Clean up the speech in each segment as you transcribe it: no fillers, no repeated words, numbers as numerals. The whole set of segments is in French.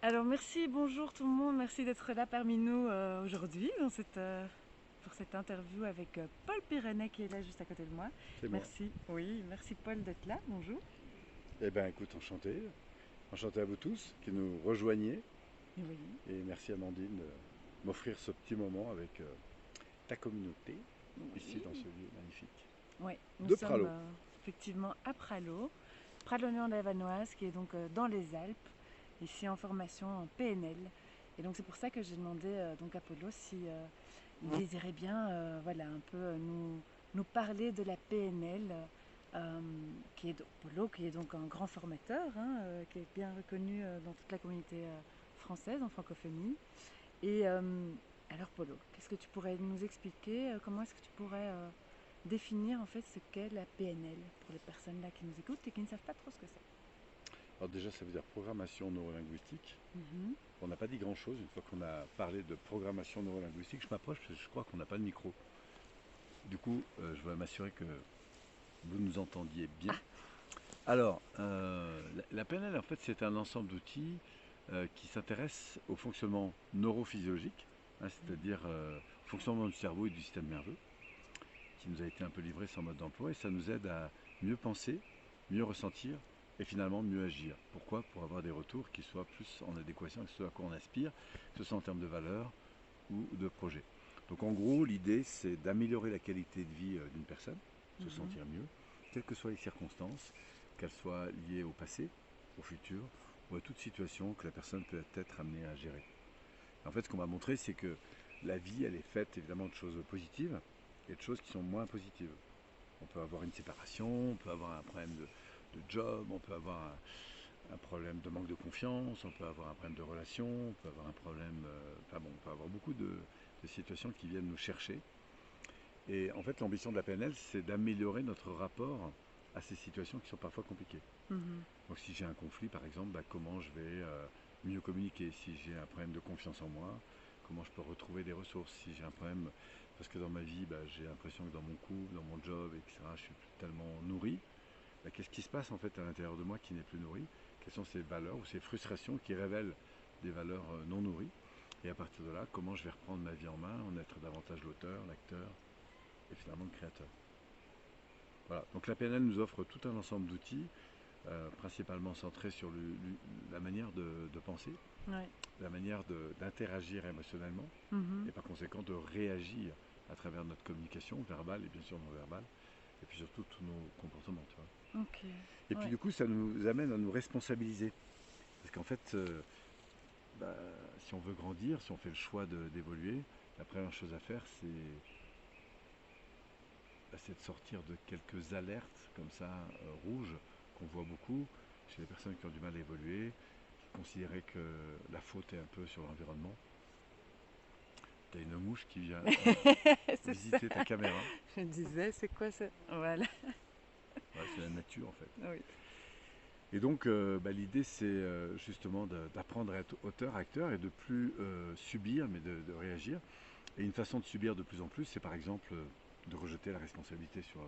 Alors merci, bonjour tout le monde, merci d'être là parmi nous aujourd'hui pour cette interview avec Paul Pirenet qui est là juste à côté de moi. C'est moi. Merci, oui, merci Paul d'être là, bonjour. Eh bien, écoute, enchanté. Enchanté à vous tous qui nous rejoignez. Oui, Et merci Amandine de m'offrir ce petit moment avec ta communauté, ici dans ce oui, lieu magnifique. oui, nous De sommes Pralo. effectivement à Pralo, Pralognan-la-Vanoise qui est donc dans les Alpes, ici en formation en PNL. Et donc c'est pour ça que j'ai demandé donc à Polo si il désirait bien voilà, un peu nous parler de la PNL, Polo, qui est donc un grand formateur, hein, qui est bien reconnu dans toute la communauté française en francophonie. Et alors Polo, qu'est-ce que tu pourrais nous expliquer, comment est-ce que tu pourrais définir en fait ce qu'est la PNL pour les personnes là qui nous écoutent et qui ne savent pas trop ce que c'est? Alors déjà, ça veut dire programmation neurolinguistique. Mhm. On n'a pas dit grand-chose une fois qu'on a parlé de programmation neurolinguistique. Je m'approche parce que je crois qu'on n'a pas de micro. Du coup, je vais m'assurer que vous nous entendiez bien. Alors, la PNL, en fait, c'est un ensemble d'outils qui s'intéressent au fonctionnement neurophysiologique, hein, c'est-à-dire au fonctionnement du cerveau et du système nerveux, qui nous a été un peu livré sans mode d'emploi, et ça nous aide à mieux penser, mieux ressentir et finalement mieux agir. Pourquoi? Pour avoir des retours qui soient plus en adéquation avec ce à quoi on aspire, que ce soit en termes de valeur ou de projet. Donc en gros, l'idée, c'est d'améliorer la qualité de vie d'une personne, se Mhm. sentir mieux, quelles que soient les circonstances, qu'elles soient liées au passé, au futur, ou à toute situation que la personne peut être amenée à gérer. En fait, ce qu'on va montrer, c'est que la vie, elle est faite évidemment de choses positives et de choses qui sont moins positives. On peut avoir une séparation, on peut avoir un problème de job, on peut avoir un problème de manque de confiance, on peut avoir un problème de relation, on peut avoir un problème. Enfin bon, on peut avoir beaucoup de situations qui viennent nous chercher. Et en fait, l'ambition de la PNL, c'est d'améliorer notre rapport à ces situations qui sont parfois compliquées. Mhm. Donc si j'ai un conflit, par exemple, bah, comment je vais mieux communiquer? Si j'ai un problème de confiance en moi, comment je peux retrouver des ressources? Si j'ai un problème, parce que dans ma vie, bah, j'ai l'impression que dans mon couple, dans mon job, etc., je suis plus tellement nourri, bah, qu'est-ce qui se passe en fait à l'intérieur de moi qui n'est plus nourri? Quelles sont ces valeurs ou ces frustrations qui révèlent des valeurs non nourries? Et à partir de là, comment je vais reprendre ma vie en main, en être davantage l'auteur, l'acteur et finalement le créateur? Voilà. Donc la PNL nous offre tout un ensemble d'outils, principalement centrés sur la manière de penser, Ouais. la manière d'interagir émotionnellement, Mhm. et par conséquent de réagir à travers notre communication verbale et bien sûr non verbale, et puis surtout tous nos comportements. Tu vois. Ok. Et puis Ouais. du coup, ça nous amène à nous responsabiliser. Parce qu'en fait, bah, si on veut grandir, si on fait le choix d'évoluer, la première chose à faire, c'est de sortir de quelques alertes comme ça, rouges, qu'on voit beaucoup chez les personnes qui ont du mal à évoluer, qui considéraient que la faute est un peu sur l'environnement. Tu as une mouche qui vient C'est ça. visiter ta caméra. Je me disais, c'est quoi ça? Voilà. Ouais, c'est la nature en fait. Oui. Et donc bah, l'idée c'est justement d'apprendre à être auteur, acteur et de plus subir mais de réagir. Et une façon de subir de plus en plus, c'est par exemple de rejeter la responsabilité sur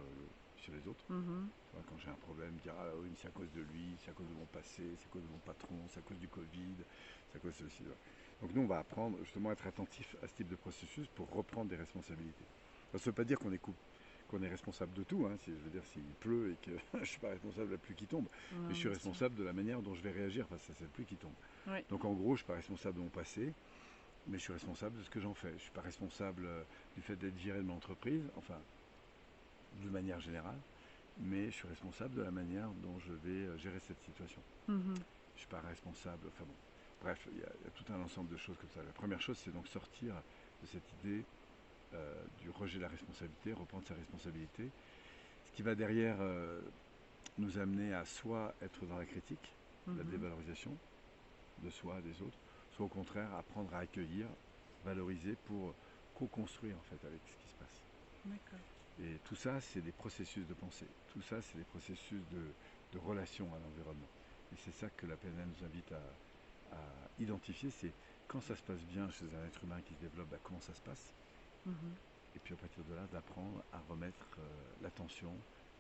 les autres. Mhm. Tu vois, quand j'ai un problème, dire ah oui mais c'est à cause de lui, c'est à cause de mon passé, c'est à cause de mon patron, c'est à cause du Covid, c'est à cause de ceci. Donc nous on va apprendre justement à être attentif à ce type de processus pour reprendre des responsabilités. Ça ne veut pas dire qu'on est responsable de tout. Hein. Si, je veux dire, s'il pleut et que je ne suis pas responsable de la pluie qui tombe, mais Non, je suis bien sûr. responsable de la manière dont je vais réagir face à cette pluie qui tombe. Oui. Donc en gros, je ne suis pas responsable de mon passé, mais je suis responsable de ce que j'en fais. Je ne suis pas responsable du fait d'être viré de mon entreprise, enfin, de manière générale, mais je suis responsable de la manière dont je vais gérer cette situation. Mhm. Je ne suis pas responsable, enfin bon. Bref, il y a tout un ensemble de choses comme ça. La première chose, c'est donc sortir de cette idée du rejet de la responsabilité, reprendre sa responsabilité, ce qui va derrière nous amener à soit être dans la critique, la Mhm. dévalorisation de soi, des autres, soit au contraire apprendre à accueillir, valoriser pour co-construire en fait avec ce qui se passe. D'accord. Et tout ça, c'est des processus de pensée. Tout ça, c'est des processus de relation à l'environnement. Et c'est ça que la PNL nous invite à identifier, c'est quand ça se passe bien chez un être humain qui se développe, bah, comment ça se passe. Mhm. Et puis à partir de là, d'apprendre à remettre l'attention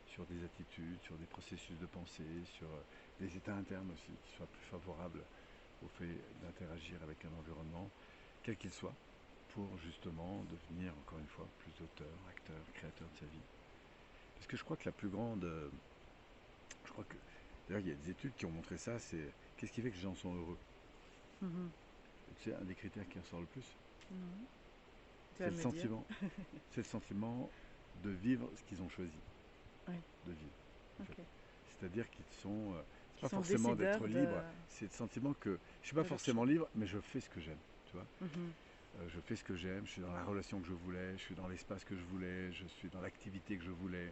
sur des attitudes, sur des processus de pensée, sur des états internes aussi qui soient plus favorables au fait d'interagir avec un environnement, quel qu'il soit, pour justement devenir, encore une fois, plus auteur, acteur, créateur de sa vie. Parce que je crois que la plus grande... je crois que... D'ailleurs, il y a des études qui ont montré ça, c'est qu'est-ce qui fait que les gens sont heureux. Mhm. Tu sais, un des critères qui ressort le plus, Non. Tu c'est vas le me dire. sentiment. C'est le sentiment de vivre ce qu'ils ont choisi Oui, de vivre. En fait. ok. C'est-à-dire qu'ils sont... c'est Qui pas sont forcément d'être décideurs libre, c'est le sentiment que je suis pas de leur forcément choix. libre, mais je fais ce que j'aime. Tu vois. Mhm. Je fais ce que j'aime, je suis dans la relation que je voulais, je suis dans l'espace que je voulais, je suis dans l'activité que je voulais,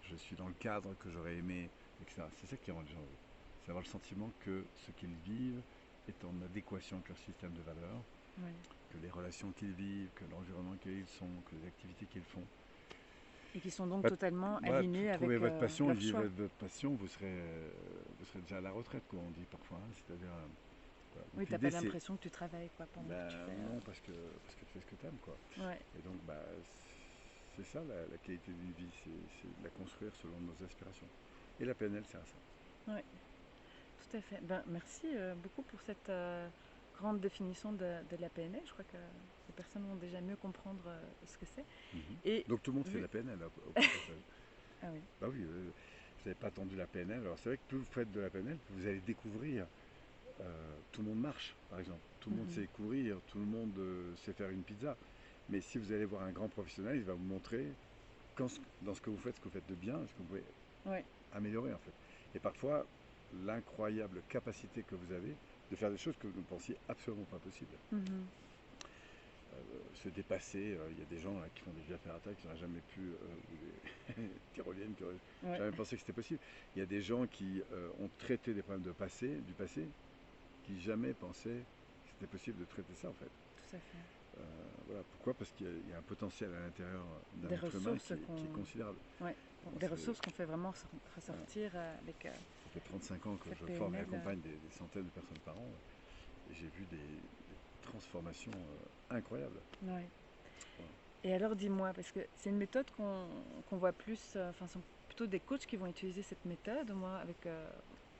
je suis dans le cadre que j'aurais aimé, etc. C'est ça qui rend les gens heureux. C'est avoir le sentiment que ce qu'ils vivent est en adéquation avec leur système de valeurs, Oui. que les relations qu'ils vivent, que l'environnement qu'ils sont, que les activités qu'ils font. Et qui sont donc Bah, totalement voilà, alignés trouvez avec votre passion et leur choix. vivez votre passion, vous serez déjà à la retraite, quoi, on dit parfois. Hein. C'est-à-dire, voilà. Oui, Donc t'as pas l'idée c'est, l'impression que tu travailles quoi pendant que tu fais. non, parce que tu fais ce que tu aimes, quoi. Ouais, Et donc, c'est ça la qualité d'une vie, c'est de la construire selon nos aspirations. Et la PNL sert à ça. ouais, tout à fait. Ben, merci beaucoup pour cette grande définition de la PNL. Je crois que les personnes vont déjà mieux comprendre ce que c'est. Mhm. Et Donc tout le monde fait vu... la PNL au passage. Ah oui. Bah oui, vous n'avez pas attendu la PNL. Alors c'est vrai que plus vous faites de la PNL, plus vous allez découvrir. Tout le monde marche, par exemple. Tout le monde Mhm. sait courir, tout le monde sait faire une pizza. Mais si vous allez voir un grand professionnel, il va vous montrer dans ce que vous faites de bien, ce que vous pouvez Ouais. améliorer en fait. Et parfois, l'incroyable capacité que vous avez de faire des choses que vous ne pensiez absolument pas possibles. Mhm. Se dépasser, il y a des gens là, qui font des via ferrata qui n'auraient jamais pu, ou des tyroliennes qui n'auraient Ouais, jamais pensé que c'était possible. Il y a des gens qui ont traité des problèmes du passé, qui jamais pensaient que c'était possible de traiter ça en fait. tout à fait. Euh, voilà. Pourquoi? Parce qu'il y a un potentiel à l'intérieur d'un Des être humain ressources qui est considérable. ouais, Bon, des ressources qu'on fait vraiment ressortir avec ça fait 35 ans que cette je forme et PNL. accompagne des centaines de personnes par an et j'ai vu des transformations incroyables. Ouais. Voilà. Et alors dis-moi, parce que c'est une méthode qu'on voit plus, enfin, ce sont plutôt des coachs qui vont utiliser cette méthode. Moi, avec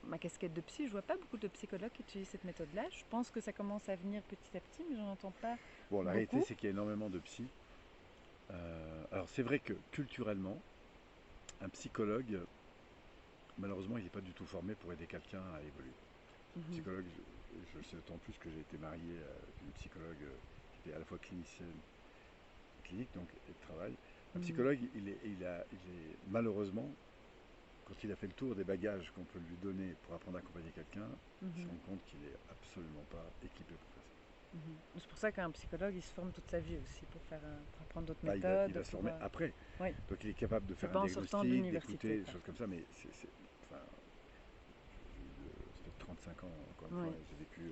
ma casquette de psy, je vois pas beaucoup de psychologues qui utilisent cette méthode-là. Je pense que ça commence à venir petit à petit, mais j'en entends pas Bon, la réalité, beaucoup. c'est qu'il y a énormément de psy. Alors, c'est vrai que culturellement, un psychologue, malheureusement, il n'est pas du tout formé pour aider quelqu'un à évoluer. Mhm. Psychologue, je le sais d'autant plus que j'ai été marié à une psychologue qui était à la fois clinicienne, clinique, donc, et de travail. Un Mhm. psychologue, il est malheureusement, quand il a fait le tour des bagages qu'on peut lui donner pour apprendre à accompagner quelqu'un, il se Mhm. rend compte qu'il n'est absolument pas équipé pour faire ça. Mhm. C'est pour ça qu'un psychologue, il se forme toute sa vie aussi pour faire, pour apprendre d'autres Bah, il méthodes, va se pour... former après. Oui, Donc il est capable de c'est faire un pas en sortant de diagnostic, l'université, d'écouter, des quoi. choses comme ça, mais enfin, ça fait 35 ans, encore une fois, Oui, j'ai vécu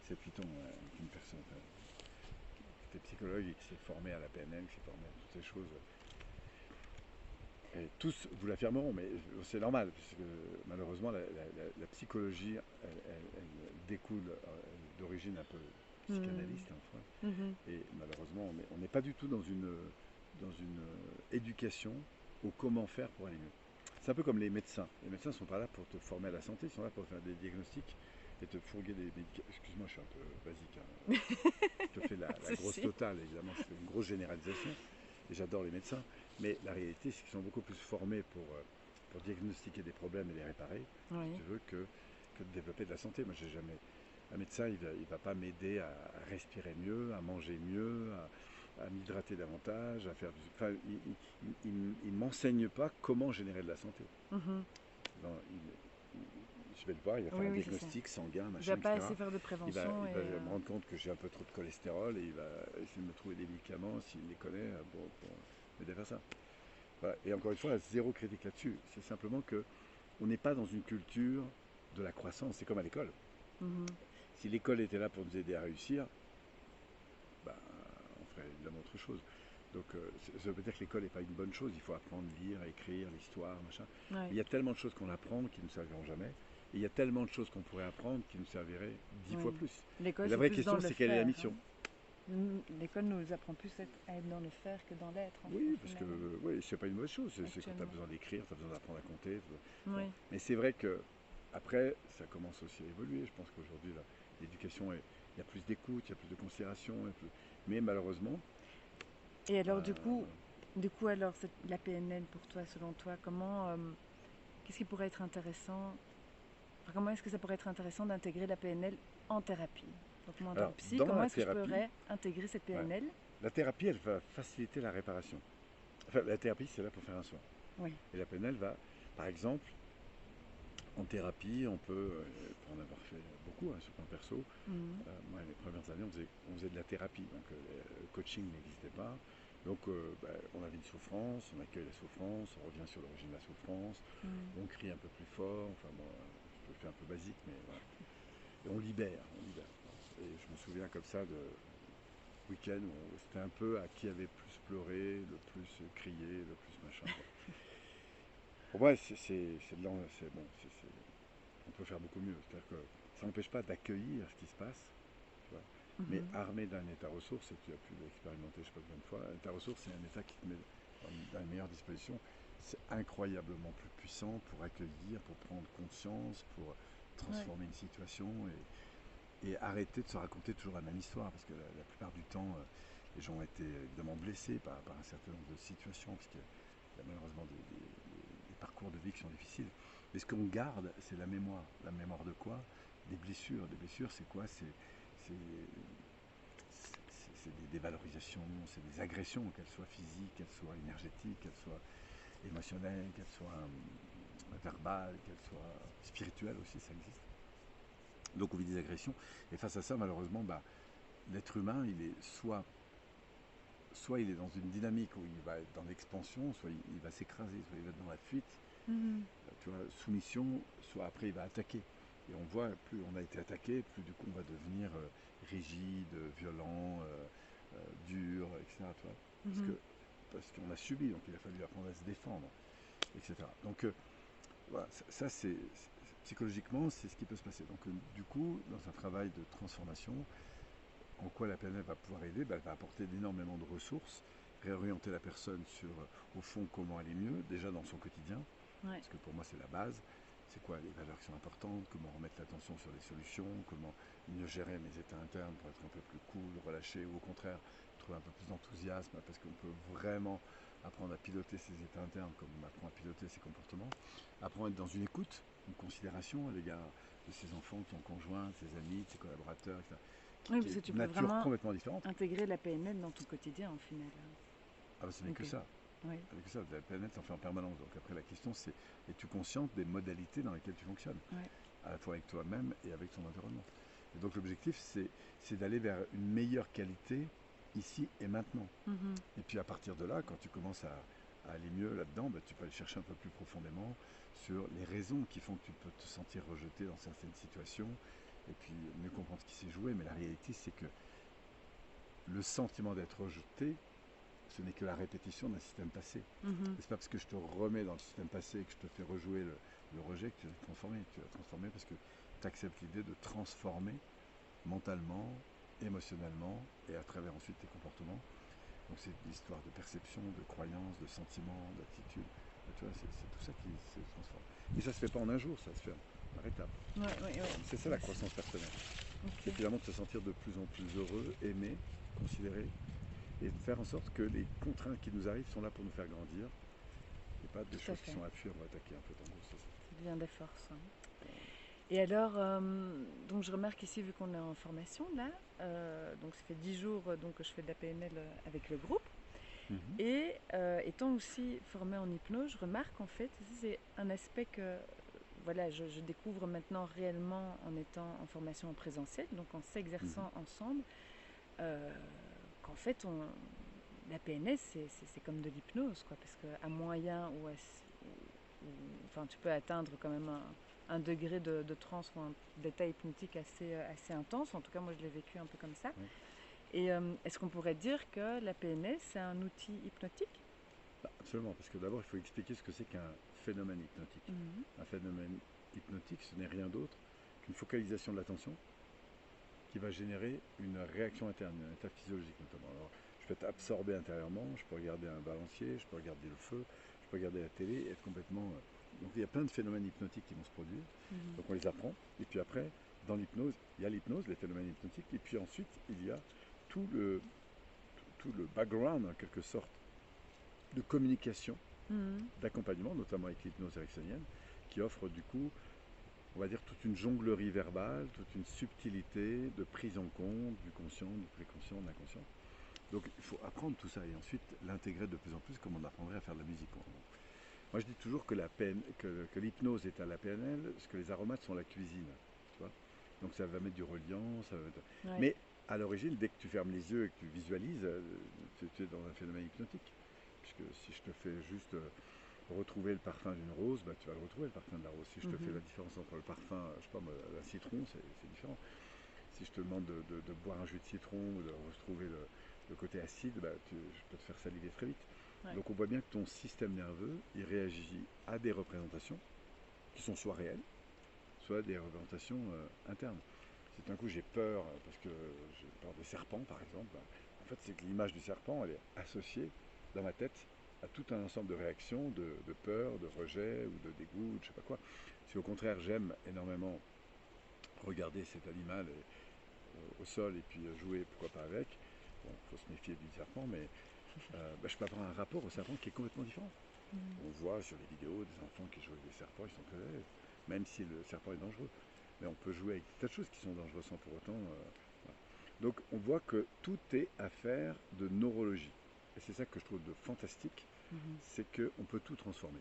7-8 ans avec une personne qui était psychologue et qui s'est formée à la PNL, qui s'est formée à toutes ces choses. Et tous vous l'affirmeront, mais c'est normal, parce que malheureusement, la psychologie, elle découle d'origine un peu mhm. psychanalyste, hein, Mhm. et malheureusement, on n'est pas du tout dans une éducation au comment faire pour aller mieux. C'est un peu comme les médecins. Les médecins ne sont pas là pour te former à la santé, ils sont là pour faire des diagnostics et te fourguer des médicaments. Excuse-moi, je suis un peu basique. Hein. Je te fais la grosse Ceci. totale, évidemment, je fais une grosse généralisation. Et j'adore les médecins. Mais la réalité, c'est qu'ils sont beaucoup plus formés pour diagnostiquer des problèmes et les réparer, si Oui, tu veux, que de développer de la santé. Moi, j'ai jamais. Un médecin, il va pas m'aider à respirer mieux, à manger mieux, à m'hydrater davantage, à faire du. Enfin, il m'enseigne pas comment générer de la santé. mhm. Non, je vais le voir, il va faire Oui, un oui, c'est ça. diagnostic sanguin, Il va machin, pas etc. assez faire de prévention Il et va me rendre compte que j'ai un peu trop de cholestérol et il va essayer de me trouver des médicaments, s'il les connaît, pour m'aider à faire ça. Voilà. Et encore une fois, zéro critique là-dessus. C'est simplement que on n'est pas dans une culture de la croissance. C'est comme à l'école. mhm. Si l'école était là pour nous aider à réussir, ben, on ferait évidemment autre chose. Donc, ça veut dire que l'école n'est pas une bonne chose. Il faut apprendre à lire, à écrire, l'histoire, machin. Ouais, Mais il y a tellement de choses qu'on apprend qui ne nous serviront jamais. Et il y a tellement de choses qu'on pourrait apprendre qui nous serviraient 10 fois oui. plus. Et L'école, la c'est vraie plus dans question, le c'est quelle est la faire, hein. mission? L'école nous apprend plus à être dans le faire que dans l'être, au Oui, parce que final, hein, oui, c'est pas une mauvaise chose. C'est quand tu as actuellement. besoin d'écrire, tu as besoin d'apprendre à compter. Bon. Oui, Mais c'est vrai que après, ça commence aussi à évoluer. Je pense qu'aujourd'hui, l'éducation, il y a plus d'écoute, il y a plus de considération, mais malheureusement, Et alors, euh, alors, la PNL pour toi, selon toi, qu'est-ce qui pourrait être intéressant, enfin, comment est-ce que ça pourrait être intéressant d'intégrer la PNL en thérapie? Donc moi, en tant alors que psy, dans comment la est-ce que je thérapie, pourrais intégrer cette ouais, PNL? la thérapie, elle va faciliter la réparation. Enfin, la thérapie, c'est là pour faire un soin. Oui. Et la PNL va, par exemple, en thérapie, on peut, pour en avoir fait beaucoup sur le plan perso, Mhm. moi, les premières années, on faisait de la thérapie, donc le coaching n'existait pas. Donc, on avait une souffrance, on accueille la souffrance, on revient sur l'origine de la souffrance, Mhm. on crie un peu plus fort, enfin bon, je le fais un peu basique, mais voilà. Et on libère, on libère. Et je me souviens comme ça de week-end où c'était un peu à qui avait plus pleuré, le plus crié, le plus machin, quoi. Pour moi, c'est de c'est bon, on peut faire beaucoup mieux. C'est-à-dire que ça n'empêche pas d'accueillir ce qui se passe, tu vois. Mais Mhm. armé d'un état ressource, et tu as pu l'expérimenter je ne sais pas combien de fois, un état ressource, c'est un état qui te met dans une meilleure disposition. C'est incroyablement plus puissant pour accueillir, pour prendre conscience, pour Ouais. transformer une situation et arrêter de se raconter toujours la même histoire. Parce que la plupart du temps, les gens ont été évidemment blessés par un certain nombre de situations, parce qu'il y a malheureusement des parcours de vie qui sont difficiles. Mais ce qu'on garde, c'est la mémoire. La mémoire de quoi? Des blessures. Des blessures, c'est quoi? C'est des dévalorisations, c'est des agressions, qu'elles soient physiques, qu'elles soient énergétiques, qu'elles soient émotionnelles, qu'elles soient verbales, qu'elles soient spirituelles aussi, ça existe. Donc on vit des agressions. Et face à ça, malheureusement, l'être humain, il est soit il est dans une dynamique où il va être dans l'expansion, soit il va s'écraser, soit il va être dans la fuite, Mhm. tu vois, soumission, soit après il va attaquer. Et on voit, plus on a été attaqué, plus du coup on va devenir rigide, violent, dur, etc. Tu vois, Mhm. parce qu'on a subi, donc il a fallu apprendre à se défendre, etc. Donc voilà, ça psychologiquement, c'est ce qui peut se passer. Donc du coup, dans un travail de transformation, en quoi la PNL va pouvoir aider? Elle va apporter énormément de ressources, réorienter la personne sur, au fond, comment aller mieux, déjà dans son quotidien, Ouais. parce que pour moi c'est la base. C'est quoi les valeurs qui sont importantes, comment remettre l'attention sur les solutions, comment mieux gérer mes états internes pour être un peu plus cool, relâché, ou au contraire trouver un peu plus d'enthousiasme, parce qu'on peut vraiment apprendre à piloter ses états internes comme on apprend à piloter ses comportements, apprendre à être dans une écoute, une considération à l'égard de ses enfants, de son conjoint, de ses amis, de ses collaborateurs, etc., Oui, qui parce est que tu de peux nature vraiment complètement différente. intégrer la PNL dans ton quotidien, au final. Ah bah, ce n'est Ok. que ça. Oui. Avec ça, la planète en fait en permanence. Donc après, la question, c'est es-tu consciente des modalités dans lesquelles tu fonctionnes, Ouais. à la fois avec toi-même et avec ton environnement. Et donc l'objectif, c'est d'aller vers une meilleure qualité ici et maintenant. Mhm. Et puis à partir de là, quand tu commences à aller mieux là-dedans, tu peux aller chercher un peu plus profondément sur les raisons qui font que tu peux te sentir rejeté dans certaines situations, et puis mieux comprendre ce qui s'est joué. Mais la réalité, c'est que le sentiment d'être rejeté, ce n'est que la répétition d'un système passé. Mhm. Et c'est pas parce que je te remets dans le système passé et que je te fais rejouer le rejet que tu vas te transformer. Tu vas te transformer parce que tu acceptes l'idée de transformer mentalement, émotionnellement et à travers ensuite tes comportements. Donc c'est l'histoire de perception, de croyance, de sentiment, d'attitude. Tu vois, c'est tout ça qui se transforme. Et ça se fait pas en un jour, ça se fait par étapes. Ouais, ouais, ouais. C'est ça la Bien sûr. croissance personnelle. C'est Ok. finalement de se sentir de plus en plus heureux, aimé, considéré, et de faire en sorte que les contraintes qui nous arrivent sont là pour nous faire grandir, et pas des Tout à choses qui fait. sont à fuir ou attaquer un peu. En gros, c'est ça. Ça devient des forces, hein. Et alors, donc je remarque ici, vu qu'on est en formation là, donc ça fait 10 jours donc, que je fais de la PNL avec le groupe. Mhm. Et étant aussi formée en hypnose, je remarque en fait, c'est un aspect que voilà, je découvre maintenant réellement en étant en formation en présentiel, donc en Mhm. s'exerçant ensemble, euh, qu'en fait, la PNS, c'est comme de l'hypnose, quoi, parce qu'à moyen enfin, tu peux atteindre quand même un degré de transe ou un d'état hypnotique assez intense. En tout cas, moi, je l'ai vécu un peu comme ça. Ouais. Et est-ce qu'on pourrait dire que la PNS, c'est un outil hypnotique? Absolument, parce que d'abord, il faut expliquer ce que c'est qu'un phénomène hypnotique. Mhm. Un phénomène hypnotique, ce n'est rien d'autre qu'une focalisation de l'attention qui va générer une réaction interne, un état physiologique notamment. Alors, je peux être absorbé intérieurement, je peux regarder un balancier, je peux regarder le feu, je peux regarder la télé et être complètement. Donc il y a plein de phénomènes hypnotiques qui vont se produire. Mhm. Donc on les apprend. Et puis après, dans l'hypnose, il y a l'hypnose, les phénomènes hypnotiques, et puis ensuite, il y a tout le, tout le background, en quelque sorte, de communication, Mhm. d'accompagnement, notamment avec l'hypnose ericksonienne, qui offre du coup, on va dire, toute une jonglerie verbale, toute une subtilité de prise en compte du conscient, du préconscient, de l'inconscient. Donc il faut apprendre tout ça et ensuite l'intégrer de plus en plus comme on apprendrait à faire de la musique. Moi je dis toujours que, que l'hypnose est à la PNL, parce que les aromates sont la cuisine. Tu vois, donc ça va mettre du reliant, ça va mettre... Ouais. Mais à l'origine, dès que tu fermes les yeux et que tu visualises, tu es dans un phénomène hypnotique. Puisque si je te fais juste retrouver le parfum d'une rose, bah, tu vas le retrouver le parfum de la rose. Si je te fais Mhm. la différence entre le parfum, je sais pas, d'un citron, c'est différent. Si je te demande de boire un jus de citron ou de retrouver le côté acide, bah, je peux te faire saliver très vite. Ouais. Donc on voit bien que ton système nerveux, il réagit à des représentations qui sont soit réelles, soit des représentations internes. Si d'un coup j'ai peur, parce que j'ai peur des serpents par exemple, bah, en fait c'est que l'image du serpent, elle est associée dans ma tête à tout un ensemble de réactions, de peur, de rejet ou de dégoût, de je sais pas quoi. Si au contraire j'aime énormément regarder cet animal au sol et puis jouer pourquoi pas avec, bon, il faut se méfier du serpent, mais bah, je peux avoir un rapport au serpent qui est complètement différent. Mhm. On voit sur les vidéos des enfants qui jouent avec des serpents, ils sont très à l'aise, même si le serpent est dangereux. Mais on peut jouer avec des tas de choses qui sont dangereuses sans pour autant. Voilà. Donc on voit que tout est affaire de neurologie. Et c'est ça que je trouve de fantastique, Mhm. c'est qu'on peut tout transformer.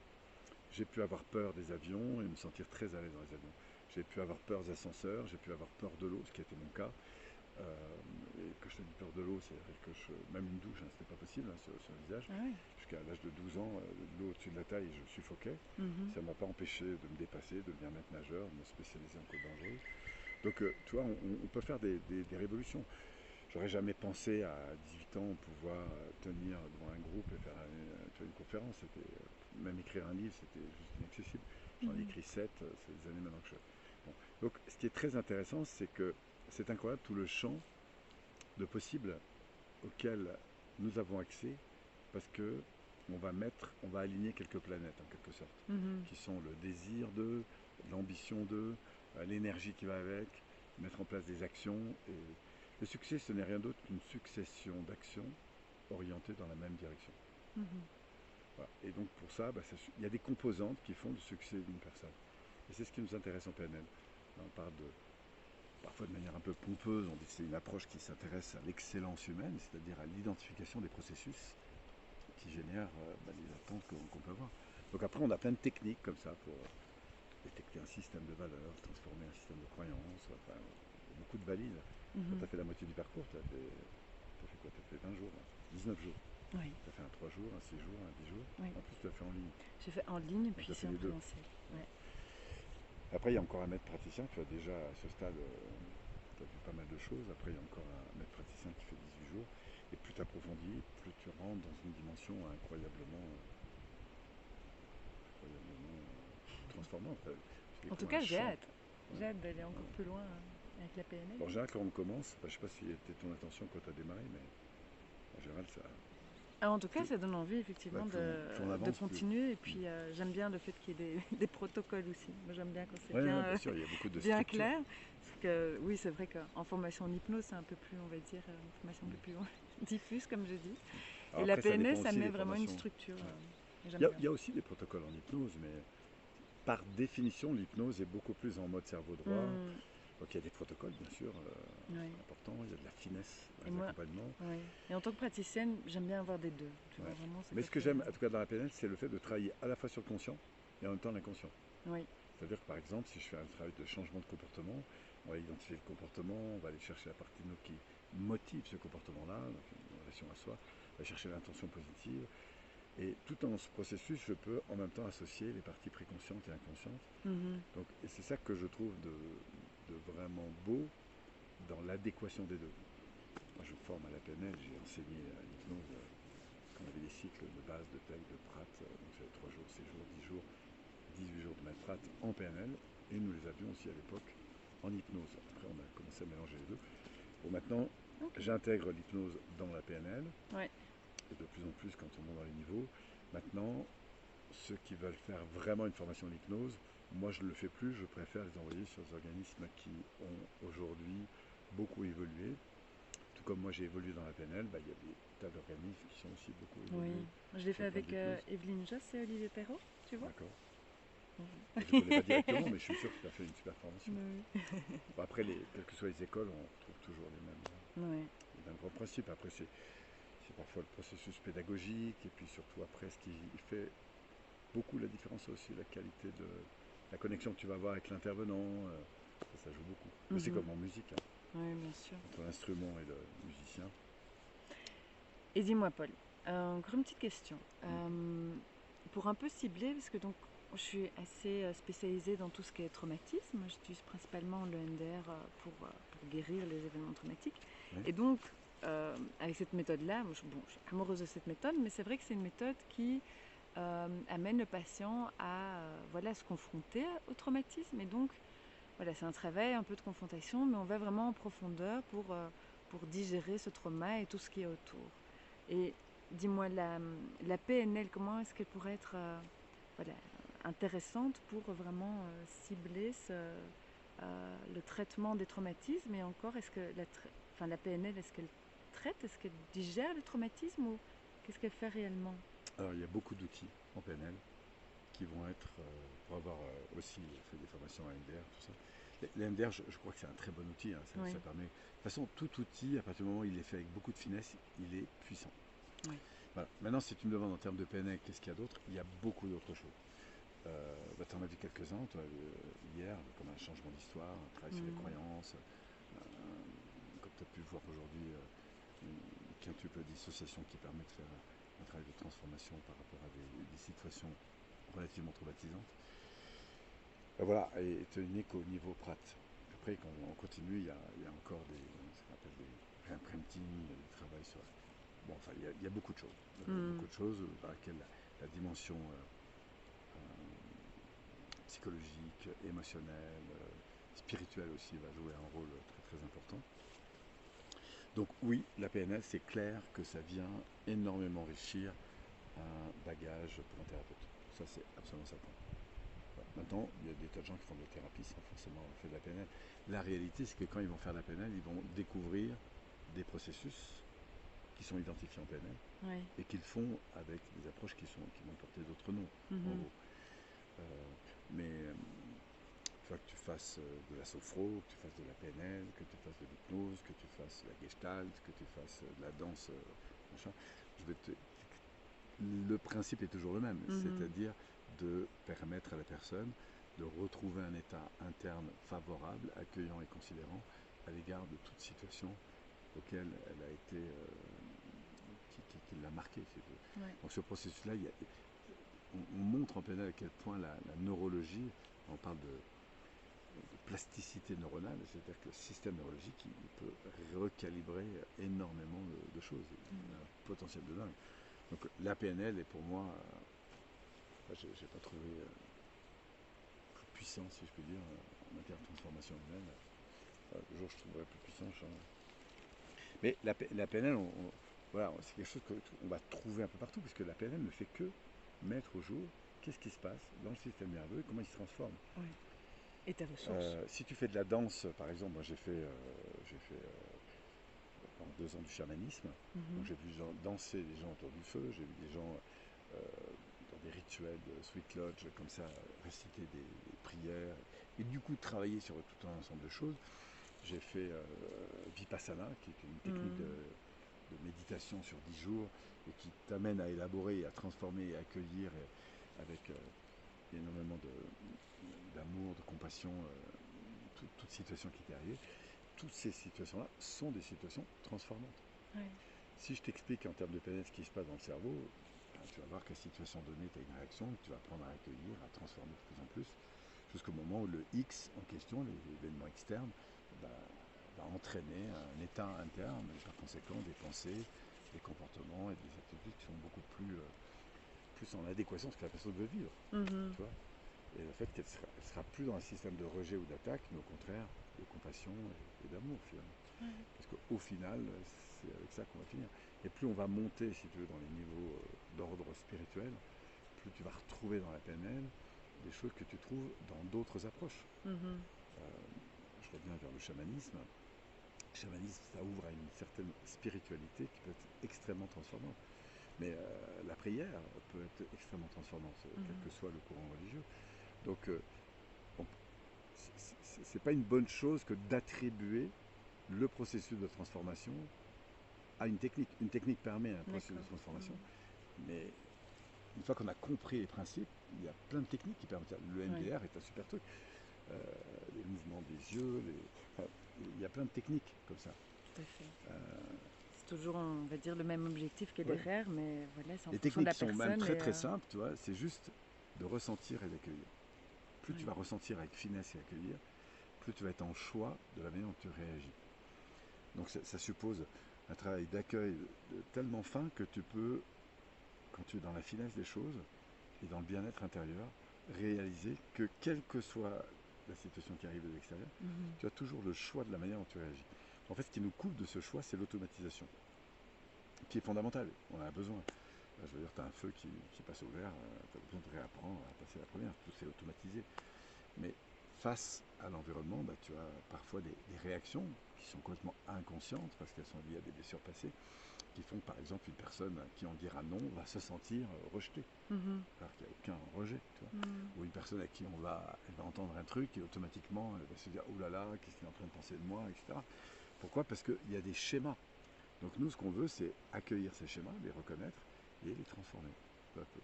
J'ai pu avoir peur des avions et me sentir très à l'aise dans les avions. J'ai pu avoir peur des ascenseurs, j'ai pu avoir peur de l'eau, ce qui a été mon cas. Et que je te dis peur de l'eau, c'est-à-dire que même une douche, hein, c'était pas possible hein, sur le visage. Ah oui. Jusqu'à l'âge de 12 ans, l'eau au-dessus de la taille, je suffoquais. Mhm. Ça ne m'a pas empêché de me dépasser, de devenir maître nageur, de me spécialiser en côte dangereuse. Donc, tu vois, on peut faire des révolutions. J'aurais jamais pensé à 18 ans pouvoir tenir devant un groupe et faire tu vois, une conférence. Même écrire un livre, c'était juste inaccessible. J'en ai Mhm. écrit 7, c'est des années maintenant que je... Bon. Donc, ce qui est très intéressant, c'est que c'est incroyable tout le champ de possibles auquel nous avons accès parce que on va aligner quelques planètes en quelque sorte, Mhm. qui sont le désir d'eux, l'ambition d'eux, l'énergie qui va avec, mettre en place des actions. Et le succès, ce n'est rien d'autre qu'une succession d'actions orientées dans la même direction. Mhm. Voilà. Et donc pour ça, bah, il y a des composantes qui font le succès d'une personne. Et c'est ce qui nous intéresse en PNL. On parle parfois de manière un peu pompeuse, on dit que c'est une approche qui s'intéresse à l'excellence humaine, c'est-à-dire à l'identification des processus qui génèrent les attentes qu'on peut avoir. Donc après, on a plein de techniques comme ça pour détecter un système de valeurs, transformer un système de croyances, enfin, beaucoup de valises. Quand tu Mhm. as fait la moitié du parcours, tu as fait quoi? Tu as fait 20 jours, 19 jours. Oui. Tu as fait un 3 jours, un 6 jours, un 10 jours. Oui. En plus, tu as fait en ligne. J'ai fait en ligne et Donc tu puis as fait c'est en les deux. présentiel. Ouais. Après, il y a encore un maître praticien. Tu as déjà à ce stade, tu as vu pas mal de choses. Après, il y a encore un maître praticien qui fait 18 jours. Et plus tu approfondis, plus tu rentres dans une dimension incroyablement transformante. Tu En tout découvres un cas, j'ai champ. hâte. Ouais, J'ai hâte d'aller ouais. encore plus loin avec la PNL. En général, quand on commence, je ne sais pas si c'était ton intention quand tu as démarré, mais en général, ça, Ah, en tout cas, plus, ça donne envie effectivement plus on de avance, plus. continuer. Et puis j'aime bien le fait qu'il y ait des, des protocoles aussi. Moi, j'aime bien quand c'est Oui, bien, bien sûr, il y a beaucoup de bien structures. clair. Parce que oui, c'est vrai qu'en formation en hypnose, c'est un peu plus, on va dire, une formation un peu plus diffuse, comme je dis. Alors Et la après, ça PNL, dépend ça aussi met des vraiment une formations. structure. Ouais. J'aime bien. Il y a aussi des protocoles en hypnose, mais par définition, l'hypnose est beaucoup plus en mode cerveau droit. Hmm, Donc il y a des protocoles, bien sûr, ouais. importants. Il y a de la finesse dans Et les moi, accompagnements. ouais. Et en tant que praticienne, j'aime bien avoir des deux. Tu vois, Ouais. vraiment, ce Mais ce que côté. j'aime, en tout cas dans la PNL, c'est le fait de travailler à la fois sur le conscient et en même temps l'inconscient. Oui. C'est-à-dire que par exemple, si je fais un travail de changement de comportement, on va identifier le comportement, on va aller chercher la partie de nous qui motive ce comportement-là, donc une relation à soi, on va chercher l'intention positive. Et tout dans ce processus, je peux en même temps associer les parties préconscientes et inconscientes. Mhm. Donc, et c'est ça que je trouve de vraiment beau dans l'adéquation des deux. Moi, je me forme à la PNL, j'ai enseigné l'hypnose quand on avait des cycles de base, de tech, de prat, donc j'avais 3 jours, 6 jours, 10 jours, 18 jours de maître prat en PNL, et nous les avions aussi à l'époque en hypnose. Après, on a commencé à mélanger les deux. Bon, maintenant, Ok. j'intègre l'hypnose dans la PNL, Ouais. et de plus en plus quand on monte dans les niveaux. Maintenant, ceux qui veulent faire vraiment une formation d'hypnose, Moi, je ne le fais plus, je préfère les envoyer sur des organismes qui ont aujourd'hui beaucoup évolué. Tout comme moi j'ai évolué dans la PNL, bah, il y a des tas d'organismes qui sont aussi beaucoup Oui, évolués je l'ai sur fait le plan de avec l'hypnose. Evelyne Joss et Olivier Perrault, tu vois. D'accord. Mhm. Je ne connais pas directement, mais je suis sûr que tu as fait une super formation. Oui. Bon, après, quelles que soient les écoles, on retrouve toujours Oui. les mêmes grands principes. Après, c'est parfois le processus pédagogique, et puis surtout après, ce qui fait beaucoup la différence, c'est aussi la qualité de la connexion que tu vas avoir avec l'intervenant. Ça joue beaucoup. Mais c'est Mhm. comme en musique, hein, Oui, bien sûr. entre l'instrument et le musicien. Et dis-moi, Paul, encore une petite question. Pour un peu cibler, parce que donc je suis assez spécialisée dans tout ce qui est traumatisme, j'utilise principalement le NDR pour guérir les événements traumatiques. Oui. Et donc, avec cette méthode-là, bon, je suis amoureuse de cette méthode, mais c'est vrai que c'est une méthode qui amène le patient à voilà, se confronter au traumatisme. Et donc, voilà, c'est un travail un peu de confrontation, mais on va vraiment en profondeur pour digérer ce trauma et tout ce qui est autour. Et dis-moi, la PNL, comment est-ce qu'elle pourrait être voilà, intéressante pour vraiment cibler le traitement des traumatismes? Et encore, est-ce que la PNL, est-ce qu'elle traite, est-ce qu'elle digère les traumatismes ou qu'est-ce qu'elle fait réellement? Alors, il y a beaucoup d'outils en PNL qui vont être, pour avoir aussi fait des formations à MDR, tout ça. L'MDR, je crois que c'est un très bon outil, hein, Oui. ça permet. De toute façon, tout outil, à partir du moment où il est fait avec beaucoup de finesse, il est puissant. Oui. Voilà. Maintenant, si tu me demandes en termes de PNL, qu'est-ce qu'il y a d'autre? Il y a beaucoup d'autres choses. Tu en as vu quelques-uns, toi, hier, comme un changement d'histoire, un travail sur les croyances, comme tu as pu voir aujourd'hui, une quintuple dissociation qui permet de faire un travail de transformation par rapport à des situations relativement traumatisantes. Voilà, et unique au niveau Prat. Après, quand on continue, il y a encore ce qu'on appelle des réimprinting, du travail sur. Bon, enfin, il y a beaucoup de choses. Beaucoup de choses dans lesquelles la dimension psychologique, émotionnelle, spirituelle aussi va jouer un rôle très très important. Donc oui, la PNL, c'est clair que ça vient énormément enrichir un bagage pour un thérapeute. Ça, c'est absolument certain. Maintenant, il y a des tas de gens qui font de la thérapie sans forcément faire de la PNL. La réalité, c'est que quand ils vont faire de la PNL, ils vont découvrir des processus qui sont identifiés en PNL Oui. et qu'ils font avec des approches qui vont porter d'autres noms, en gros. Mais tu vois, que tu fasses de la sophro, que tu fasses de la PNL, que tu fasses de l'hypnose, que tu fasses de la gestalt, que tu fasses de la danse, machin, le principe est toujours le même, c'est-à-dire de permettre à la personne de retrouver un état interne favorable, accueillant et considérant à l'égard de toute situation auquel elle a été, qui l'a marqué. Ouais. Donc ce processus-là, on montre en PNL à quel point la neurologie, on parle de plasticité neuronale, c'est-à-dire que le système neurologique, il peut recalibrer énormément de choses, il a un potentiel de dingue. Donc la PNL est pour moi, j'ai pas trouvé plus puissant, si je peux dire, en matière de transformation humaine. Le jour où je trouverai plus puissant, je changerai. Mais la PNL, voilà, c'est quelque chose qu'on va trouver un peu partout, puisque la PNL ne fait que mettre au jour qu'est-ce qui se passe dans le système nerveux et comment il se transforme. Oui. Et tes ressources. Si tu fais de la danse, par exemple, moi j'ai fait pendant 2 ans du chamanisme, donc j'ai vu danser des gens autour du feu, j'ai vu des gens dans des rituels de Sweet Lodge, comme ça, réciter des prières, et du coup travailler sur tout un ensemble de choses. J'ai fait Vipassana, qui est une technique de méditation sur 10 jours, et qui t'amène à élaborer, à transformer, à accueillir, avec énormément d'amour, de compassion, toute situation qui t'est arrivée. Toutes ces situations-là sont des situations transformantes. Ouais. Si je t'explique en termes de PNL ce qui se passe dans le cerveau, tu vas voir qu'à situation donnée, tu as une réaction que tu vas apprendre à accueillir, à transformer de plus en plus, jusqu'au moment où le X en question, l'événement externe, va entraîner un état interne, et par conséquent des pensées, des comportements et des attitudes qui sont beaucoup plus en adéquation avec ce que la personne veut vivre. Tu vois, et le fait qu'elle sera plus dans un système de rejet ou d'attaque, mais au contraire de compassion et d'amour finalement. Parce qu'au final, c'est avec ça qu'on va finir. Et plus on va monter, si tu veux, dans les niveaux d'ordre spirituel, plus tu vas retrouver dans la PNL des choses que tu trouves dans d'autres approches. Mhm. Euh, je reviens vers le chamanisme. Le chamanisme, ça ouvre à une certaine spiritualité qui peut être extrêmement transformante. Mais la prière peut être extrêmement transformante, quel Mhm. que soit le courant religieux. Donc, on- c'est pas une bonne chose que d'attribuer le processus de transformation à une technique. Une technique permet un processus de D'accord. transformation, Mhm. mais une fois qu'on a compris les principes, il y a plein de techniques qui permettent ça. Le Oui, MDR est un super truc. Euh, les mouvements des yeux, enfin, il y a plein de techniques comme ça. tout à fait. Euh, C'est toujours, on va dire, le même objectif qui est ouais. derrière, mais voilà, c'est en Les fonction de techniques la sont même personne. très Et, très simples, tu vois, c'est juste de ressentir et d'accueillir. Plus tu oui. vas ressentir avec finesse et accueillir, plus tu vas être en choix de la manière dont tu réagis. Donc ça suppose un travail d'accueil tellement fin que tu peux, quand tu es dans la finesse des choses et dans le bien-être intérieur, réaliser que quelle que soit la situation qui arrive de l'extérieur, Mhm. tu as toujours le choix de la manière dont tu réagis. En fait, ce qui nous coupe de ce choix, c'est l'automatisation, qui est fondamentale. On en a besoin. Je veux dire, tu as un feu qui passe au vert, tu as besoin de réapprendre à passer la première, tout c'est automatisé. Mais face à l'environnement, bah, tu as parfois des réactions qui sont complètement inconscientes parce qu'elles sont liées à des blessures passées, qui font par exemple une personne qui en dira non va se sentir rejetée, Mhm. alors qu'il n'y a aucun rejet. Tu vois. Mhm. Ou une personne à qui elle va entendre un truc et automatiquement elle va se dire oh là là, qu'est-ce qu'il est en train de penser de moi, etc. Pourquoi? Parce qu'il y a des schémas. Donc nous, ce qu'on veut, c'est accueillir ces schémas, les reconnaître et les transformer peu à peu.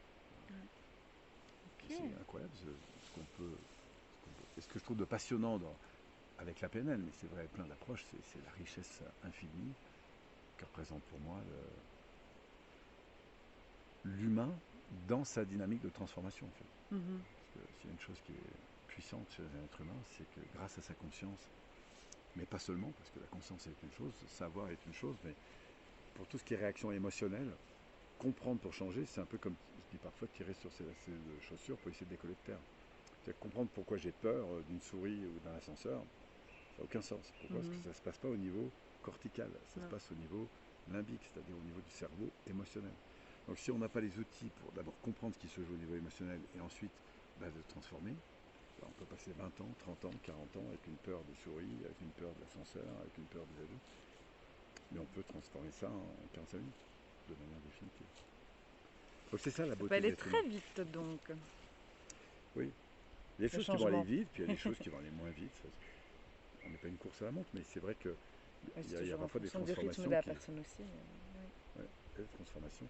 Ok. C'est incroyable ce qu'on peut, et ce que je trouve de passionnant avec la PNL, mais c'est vrai, plein d'approches, c'est la richesse infinie que représente pour moi l'humain dans sa dynamique de transformation. En fait. Mhm. Parce que s'il y a une chose qui est puissante chez un être humain, c'est que grâce à sa conscience, mais pas seulement, parce que la conscience est une chose, savoir est une chose, mais pour tout ce qui est réaction émotionnelle, comprendre pour changer, c'est un peu comme je dis parfois tirer sur ses lacets de chaussures pour essayer de décoller de terre. C'est comprendre pourquoi j'ai peur d'une souris ou d'un ascenseur, ça n'a aucun sens. Pourquoi? Parce que Mhm. ça ne se passe pas au niveau cortical, ça se Non. passe au niveau limbique, c'est-à-dire au niveau du cerveau émotionnel. Donc si on n'a pas les outils pour d'abord comprendre ce qui se joue au niveau émotionnel et ensuite de transformer, on peut passer 20 ans, 30 ans, 40 ans avec une peur des souris, avec une peur de l'ascenseur, avec une peur des adultes. Mais on peut transformer ça en 45 minutes, de manière définitive. Donc c'est ça la Ça peut beauté de aller l'être humain. très vite, donc, Oui. Il y a des le choses qui vont aller changement. vite, puis il y a des choses qui vont aller moins vite. On n'est pas une course à la montre, mais c'est vrai qu'il Ouais, c'est y a toujours en parfois des fonction du rythme de transformations la qui. personne aussi. Oui. Ouais, des transformations.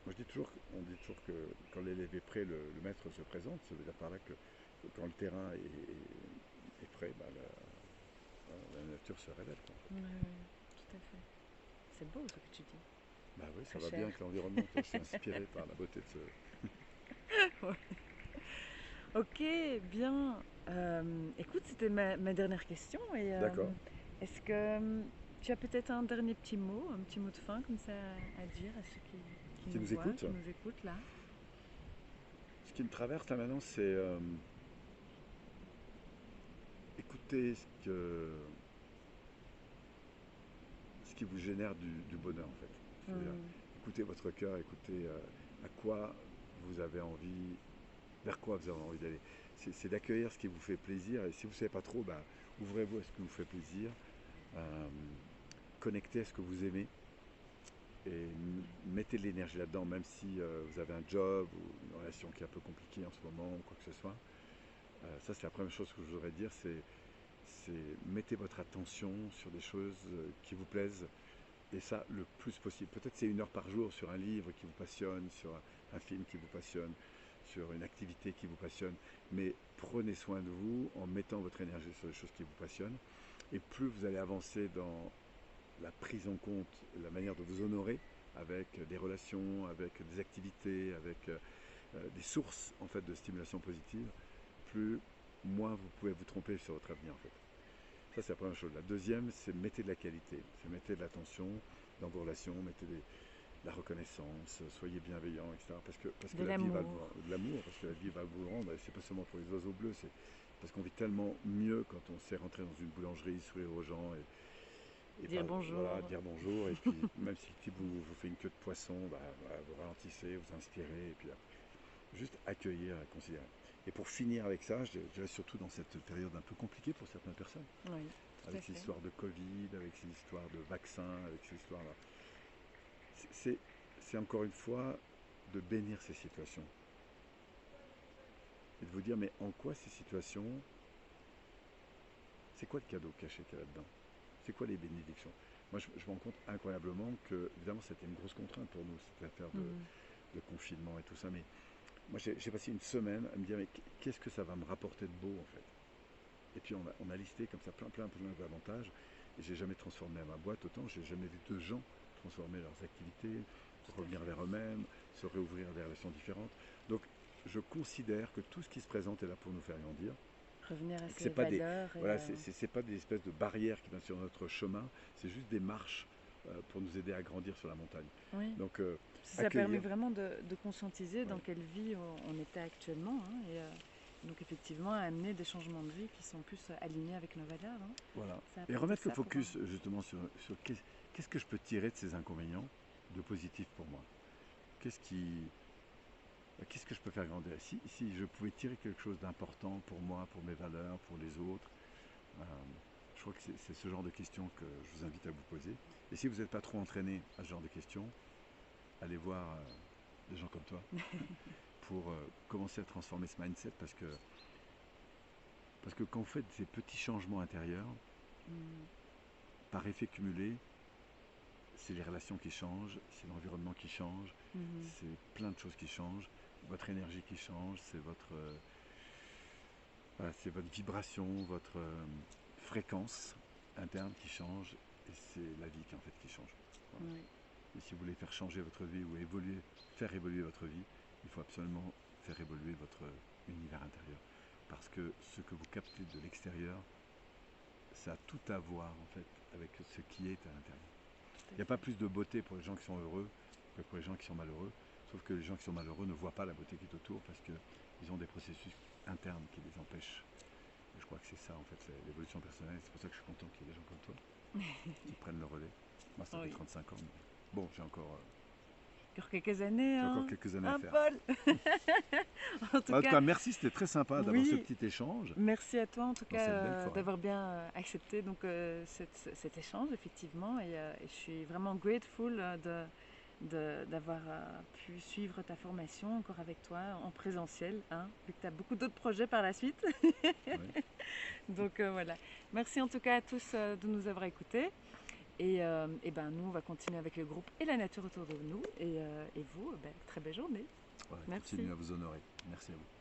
Moi je dis toujours, on dit toujours que quand l'élève est prêt, le maître se présente. Ça veut dire par là que quand le terrain est prêt, la nature se révèle. Quoi, en Oui, fait. oui, tout à fait. C'est beau ce que tu dis. Bah oui, ça Très va bien cher. avec l'environnement. Je suis inspiré par la beauté de ce. Ok, bien. Écoute, c'était ma dernière question. Et D'accord. est-ce que tu as peut-être un dernier petit mot de fin comme ça à dire à ceux qui Qui nous nous voient, écoute. qui nous écoutent là? Ce qui me traverse là maintenant, c'est écouter ce qui vous génère du bonheur en fait. C'est-à-dire, Hmm. écoutez votre cœur, écoutez à quoi vous avez envie, vers quoi vous avez envie d'aller. C'est d'accueillir ce qui vous fait plaisir et si vous ne savez pas trop, ouvrez-vous à ce qui vous fait plaisir, euh, connectez à ce que vous aimez et mettez de l'énergie là-dedans, même si vous avez un job ou une relation qui est un peu compliquée en ce moment ou quoi que ce soit. Ça c'est la première chose que je voudrais dire, c'est mettez votre attention sur des choses qui vous plaisent et ça le plus possible. Peut-être c'est 1 heure par jour sur un livre qui vous passionne, sur un film qui vous passionne, sur une activité qui vous passionne, mais prenez soin de vous en mettant votre énergie sur des choses qui vous passionnent et plus vous allez avancer dans la prise en compte, la manière de vous honorer avec des relations, avec des activités, avec des sources en fait de stimulation positive, plus moins vous pouvez vous tromper sur votre avenir en fait. Ça, c'est la première chose. La deuxième, c'est mettez de la qualité, c'est mettez de l'attention dans vos relations, mettez de la reconnaissance, soyez bienveillants, etc. Parce que De la vie va l'amour. de l'amour, parce que la vie va vous le rendre, et c'est pas seulement pour les oiseaux bleus, c'est parce qu'on vit tellement mieux quand on sait rentrer dans une boulangerie, sourire aux gens Dire voilà, bonjour. dire bonjour, et puis même si le type vous fait une queue de poisson, vous ralentissez, vous inspirez, et puis juste accueillir, considérer. Et pour finir avec ça, je dirais surtout dans cette période un peu compliquée pour certaines personnes, Oui, tout à avec ces fait. histoires de Covid, avec ces histoires de vaccins, avec ces histoires-là. C'est c'est encore une fois de bénir ces situations et de vous dire, mais en quoi ces situations, c'est quoi le cadeau caché qu'il y a là-dedans? C'est quoi les bénédictions? Moi, je me rends compte incroyablement que, évidemment, c'était une grosse contrainte pour nous, cette affaire Mhm. de confinement et tout ça, mais moi, j'ai passé une semaine à me dire, mais qu'est-ce que ça va me rapporter de beau, en fait? Et puis, on a listé comme ça plein d'avantages, et j'ai jamais transformé ma boîte autant, j'ai jamais vu de gens transformer leurs activités, Tout à revenir fait. vers eux-mêmes, se réouvrir à des relations différentes. Donc, je considère que tout ce qui se présente est là pour nous faire grandir, Revenir à et que c'est ses pas des, valeurs et voilà, c'est pas des espèces de barrières qui viennent sur notre chemin, c'est juste des marches pour nous aider à grandir sur la montagne. oui. Donc, Ça permet accueillir, vraiment de conscientiser dans ouais, quelle vie on était actuellement, hein, et donc effectivement amener des changements de vie qui sont plus alignés avec nos valeurs, hein. voilà. Ça Et apporter remettre le ça pour... focus justement sur qu'est-ce que je peux tirer de ces inconvénients de positif pour moi. Qu'est-ce qui, qu'est-ce que je peux faire grandir? Si je pouvais tirer quelque chose d'important pour moi, pour mes valeurs, pour les autres, euh, je crois que c'est ce genre de questions que je vous invite à vous poser. Et si vous n'êtes pas trop entraîné à ce genre de questions, allez voir des gens comme toi pour commencer à transformer ce mindset parce que quand vous faites ces petits changements intérieurs, Mm, par effet cumulé, c'est les relations qui changent, c'est l'environnement qui change, mhm. c'est plein de choses qui changent, votre énergie qui change, voilà, c'est votre vibration, votre fréquence interne qui change, et c'est la vie qui en fait qui change. Voilà. Oui, Et si vous voulez faire changer votre vie ou évoluer, faire évoluer votre vie, il faut absolument faire évoluer votre univers intérieur. Parce que ce que vous captez de l'extérieur, ça a tout à voir en fait avec ce qui est à l'intérieur. tout Il à n'y a pas fait. plus de beauté pour les gens qui sont heureux que pour les gens qui sont malheureux. Sauf que les gens qui sont malheureux ne voient pas la beauté qui est autour parce qu'ils ont des processus internes qui les empêchent. Et je crois que c'est ça en fait, c'est l'évolution personnelle. C'est pour ça que je suis content qu'il y ait des gens comme toi qui prennent le relais. Moi, ça fait Oui. 35 ans. Mais bon, Encore quelques années, j'ai encore hein, quelques années à un faire. Paul. En tout Bah, en tout cas, cas, merci, c'était très sympa d'avoir ce oui, petit échange merci à toi en tout dans cas cette belle forêt. d'avoir bien accepté donc cet échange effectivement et je suis vraiment grateful d'avoir pu suivre ta formation encore avec toi en présentiel, hein, vu que tu as beaucoup d'autres projets par la suite. Ouais. Donc voilà. Merci en tout cas à tous de nous avoir écoutés. Et ben nous, on va continuer avec le groupe et la nature autour de nous. Et vous, ben, très belle journée. Voilà, Merci. continuez à vous honorer. Merci à vous.